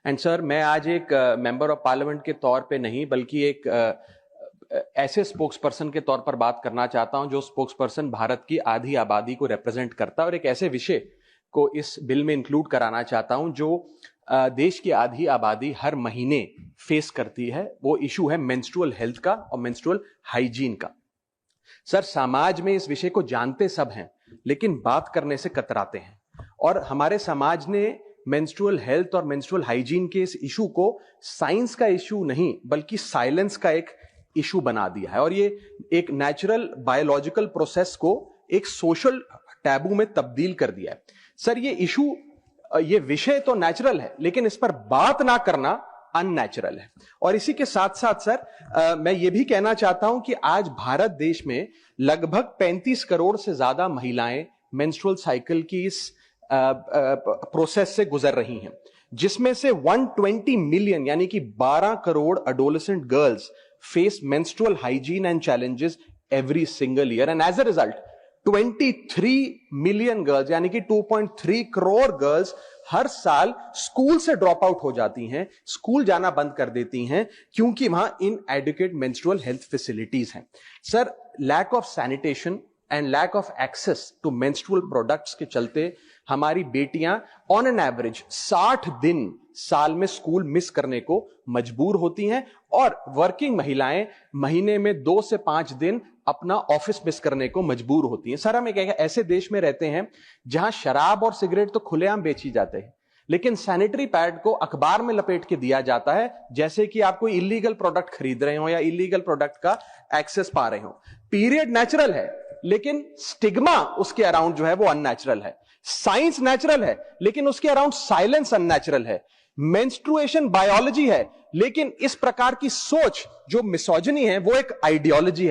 And sir, मैं आज एक मेंबर ऑफ पार्लियामेंट के तौर पे नहीं बल्कि एक ऐसे स्पोक्स पर्सन के तौर पर बात करना चाहता हूं जो स्पोक्स पर्सन भारत की आधी आबादी को रिप्रेजेंट करता है, और एक ऐसे विषय को इस बिल में इंक्लूड कराना चाहता हूं जो देश की आधी आबादी हर महीने फेस करती है। वो इशू है मेंस्ट्रुअल हेल्थ का और मेंस्ट्रुअल हाइजीन का। सर, समाज में इस विषय को जानते सब हैं, लेकिन बात करने से कतराते हैं, और हमारे समाज ने मेंस्ट्रुअल हेल्थ और मेंस्ट्रुअल हाइजीन के इस इशू को साइंस का इशू नहीं बल्कि साइलेंस का एक इशू बना दिया है, और ये एक नेचुरल बायोलॉजिकल प्रोसेस को एक सोशल टैबू में तब्दील कर दिया है। सर, ये विषय तो नेचुरल है, लेकिन इस पर बात ना करना अननेचुरल है। और इसी के साथ साथ सर, मैं ये भी कहना चाहता हूं कि आज भारत देश में लगभग 35 करोड़ से ज्यादा महिलाएं मेंस्ट्रुअल साइकिल की इस प्रोसेस से गुजर रही हैं, जिसमें से 120 मिलियन यानी कि 12 crore adolescent girls face menstrual hygiene and challenges every single year, and as a result 23 million girls यानी कि 2.3 करोड़ गर्ल्स हर साल स्कूल से ड्रॉप आउट हो जाती हैं, स्कूल जाना बंद कर देती हैं, क्योंकि वहां इनएडिक्वेट मेंस्ट्रुअल हेल्थ फैसिलिटीज हैं। Sir, lack of sanitation and lack of access to menstrual products के चलते हमारी बेटियां ऑन एन एवरेज 60 दिन साल में स्कूल मिस करने को मजबूर होती हैं, और वर्किंग महिलाएं महीने में 2 से 5 दिन अपना ऑफिस मिस करने को मजबूर होती हैं। सर, हम एक ऐसे देश में रहते हैं जहां शराब और सिगरेट तो खुलेआम बेची जाते हैं, लेकिन सैनिटरी पैड को अखबार में लपेट के दिया जाता है जैसे कि आप कोई इलीगल प्रोडक्ट खरीद रहे हो या इलीगल प्रोडक्ट का एक्सेस पा रहे हो। पीरियड नेचुरल है, लेकिन स्टिग्मा उसके अराउंड जो है वो अननेचुरल है। साइंस नेचुरल है, लेकिन उसके अराउंड साइलेंस अननेचुरल है। मेंस्ट्रुएशन बायोलॉजी है, लेकिन इस प्रकार की सोच जो मिसोजिनी है वो एक आइडियोलॉजी है।